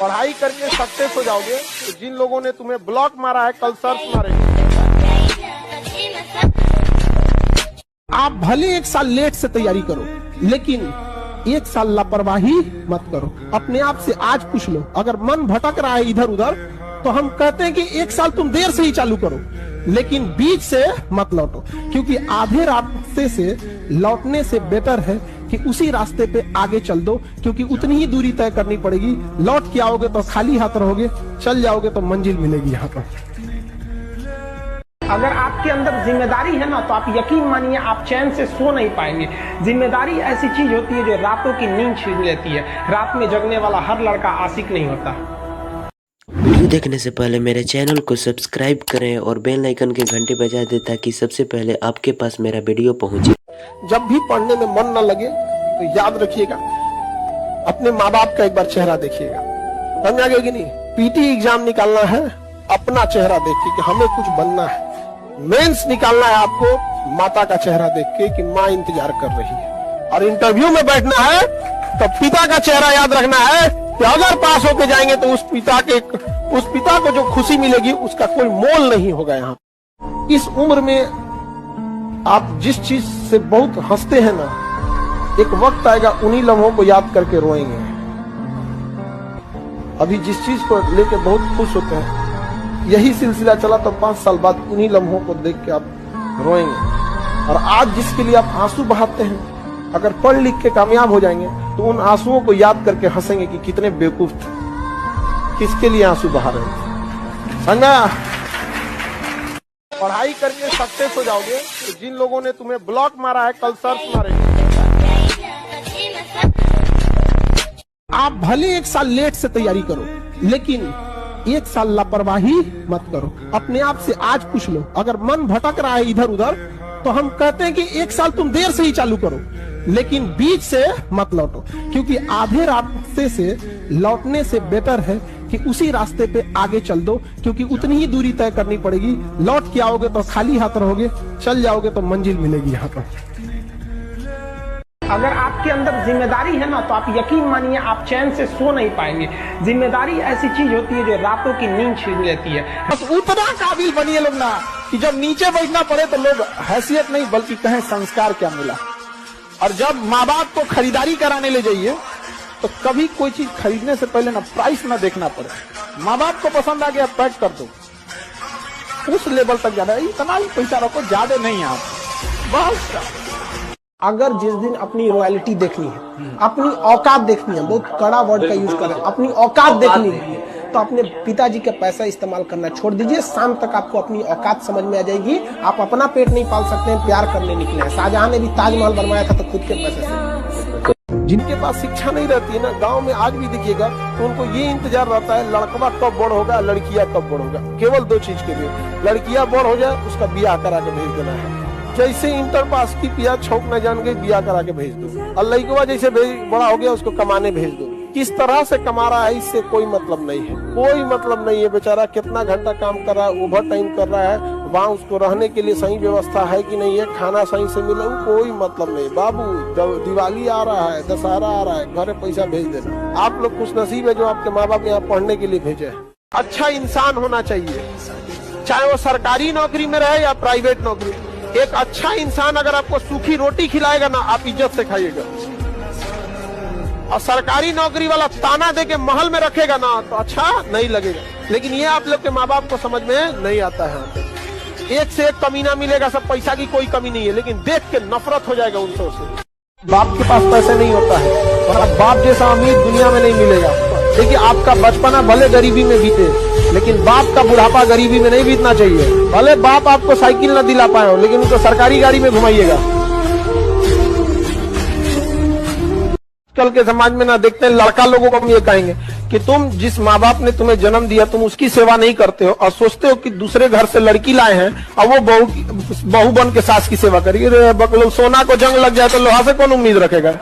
पढ़ाई करके सक्सेस हो जाओगे तो जिन लोगों ने तुम्हें ब्लॉक मारा है कल सर्च मारेंगे। आप भले 1 साल लेट से तैयारी करो लेकिन 1 साल लापरवाही मत करो। अपने आप से आज पूछ लो, अगर मन भटक रहा है इधर उधर तो हम कहते हैं कि 1 साल तुम देर से ही चालू करो लेकिन बीच से मत लौटो, क्योंकि आधे रास्ते से लौटने से बेटर है कि उसी रास्ते पे आगे चल दो, क्योंकि उतनी ही दूरी तय करनी पड़ेगी। लौट के आओगे तो खाली हाथ रहोगे, चल जाओगे तो मंजिल मिलेगी यहाँ पर। अगर आपके अंदर जिम्मेदारी है ना तो आप यकीन मानिए आप चैन से सो नहीं पाएंगे। जिम्मेदारी ऐसी चीज होती है जो रातों की नींद छीन लेती है। रात में जगने वाला हर लड़का आशिक नहीं होता। वीडियो देखने से पहले मेरे चैनल को सब्सक्राइब करें और बेल आइकन के घंटे बजा दें ताकि सबसे पहले आपके पास मेरा वीडियो पहुंचे। जब भी पढ़ने में मन न लगे तो याद रखिएगा, अपने माँ बाप का एक बार चेहरा देखिएगा। समझ आ गया कि नहीं? पीटी एग्जाम निकालना है, अपना चेहरा देख के कि हमें कुछ बनना है। मेंस निकालना है आपको माता का चेहरा देख के कि माँ इंतजार कर रही है। और इंटरव्यू में बैठना है तो पिता का चेहरा याद रखना है कि अगर पास होके जाएंगे तो उस पिता को जो खुशी मिलेगी उसका कोई मोल नहीं होगा। यहाँ इस उम्र में आप जिस चीज से बहुत हंसते हैं ना, एक वक्त आएगा उन्हीं लम्हों को याद करके रोएंगे। अभी जिस चीज को लेके बहुत खुश होते हैं, यही सिलसिला चला तो 5 साल बाद उन्हीं लम्हों को देख के आप रोएंगे। और आज जिसके लिए आप आंसू बहाते हैं, अगर पढ़ लिख के कामयाब हो जाएंगे तो उन आंसुओं को याद करके हंसेंगे कि कितने बेवकूफ थे, किसके लिए आंसू बहा रहे थे। समझा? पढ़ाई करके सक्सेस हो जाओगे तो जिन लोगों ने तुम्हें ब्लॉक मारा है कल सर्च मारेंगे। आप भले 1 साल लेट से तैयारी करो लेकिन 1 साल लापरवाही मत करो। अपने आप से आज पूछ लो, अगर मन भटक रहा है इधर उधर तो हम कहते हैं कि 1 साल तुम देर से ही चालू करो लेकिन बीच से मत लौटो, क्योंकि आधे रास्ते से लौटने से बेटर है कि उसी रास्ते पे आगे चल दो, क्योंकि उतनी ही दूरी तय करनी पड़ेगी। लौट के आओगे तो खाली हाथ रहोगे, चल जाओगे तो मंजिल मिलेगी यहाँ पर। अगर आपके अंदर जिम्मेदारी है ना तो आप यकीन मानिए आप चैन से सो नहीं पाएंगे। जिम्मेदारी ऐसी चीज होती है जो रातों की नींद छीन लेती है। बस उतना काबिल बनिए लोग ना कि जब नीचे बैठना पड़े तो लोग हैसियत नहीं बल्कि कहें संस्कार क्या मिला। और जब माँ बाप को खरीदारी कराने ले जाइए तो कभी कोई चीज खरीदने से पहले ना प्राइस ना देखना पड़े। माँ बाप को पसंद आ गया पैक कर दो, उस लेवल तक जाना। इतना ही पैसा रखो, ज्यादा नहीं आप बस। अगर जिस दिन अपनी रॉयल्टी देखनी है, अपनी औकात देखनी है, बहुत कड़ा वर्ड का यूज करें, अपनी औकात देखनी है तो अपने पिताजी का पैसा इस्तेमाल करना छोड़ दीजिए। शाम तक आपको अपनी औकात समझ में आ जाएगी। आप अपना पेट नहीं पाल सकते हैं, प्यार करने निकले हैं। शाहजहां ने भी ताजमहल बनवाया था तो खुद के पैसे से। जिनके पास शिक्षा नहीं रहती है ना, गांव में आज भी देखिएगा तो उनको ये इंतजार रहता है लड़कवा कब बड़ होगा, लड़कियां कब बड़ होगा। केवल 2 चीज के लिए, लड़कियां बड़ हो जाए उसका ब्याह करा के भेज देना है। जैसे इंटर पास की पिया छौक न जान गई, ब्याह करा के भेज दो। और लड़कवा जैसे बड़ा हो गया उसको कमाने भेज दो। किस तरह से कमा रहा है इससे कोई मतलब नहीं है, कोई मतलब नहीं है। बेचारा कितना घंटा काम कर रहा है, ओवर टाइम कर रहा है, वहाँ उसको रहने के लिए सही व्यवस्था है कि नहीं है, खाना सही से मिले, कोई मतलब नहीं। बाबू दिवाली आ रहा है, दशहरा आ रहा है, घरे पैसा भेज देना। आप लोग खुश नसीब है जो आपके माँ बाप यहाँ पढ़ने के लिए भेजे हैं। अच्छा इंसान होना चाहिए, चाहे वो सरकारी नौकरी में रहे या प्राइवेट नौकरी। एक अच्छा इंसान अगर आपको सूखी रोटी खिलाएगा ना, आप इज्जत से खाइएगा। और सरकारी नौकरी वाला ताना दे के महल में रखेगा ना तो अच्छा नहीं लगेगा। लेकिन ये आप लोग के माँ बाप को समझ में नहीं आता है। एक से एक कमीना मिलेगा, सब पैसा की कोई कमी नहीं है, लेकिन देख के नफरत हो जाएगा उनसे। बाप के पास पैसे नहीं होता है और बाप जैसा अमीर दुनिया में नहीं मिलेगा। देखिए आपका बचपना भले गरीबी में बीते लेकिन बाप का बुढ़ापा गरीबी में नहीं बीतना चाहिए। भले बाप आपको साइकिल न दिला पाए हो लेकिन उनको सरकारी गाड़ी में घुमाइएगा। कल के समाज में ना देखते हैं लड़का लोगों को हम ये कहेंगे कि तुम जिस माँ बाप ने तुम्हें जन्म दिया तुम उसकी सेवा नहीं करते हो और सोचते हो कि दूसरे घर से लड़की लाए हैं और वो बहू बन के सास की सेवा करिए। सोना को जंग लग जाए तो लोहा से कौन उम्मीद रखेगा।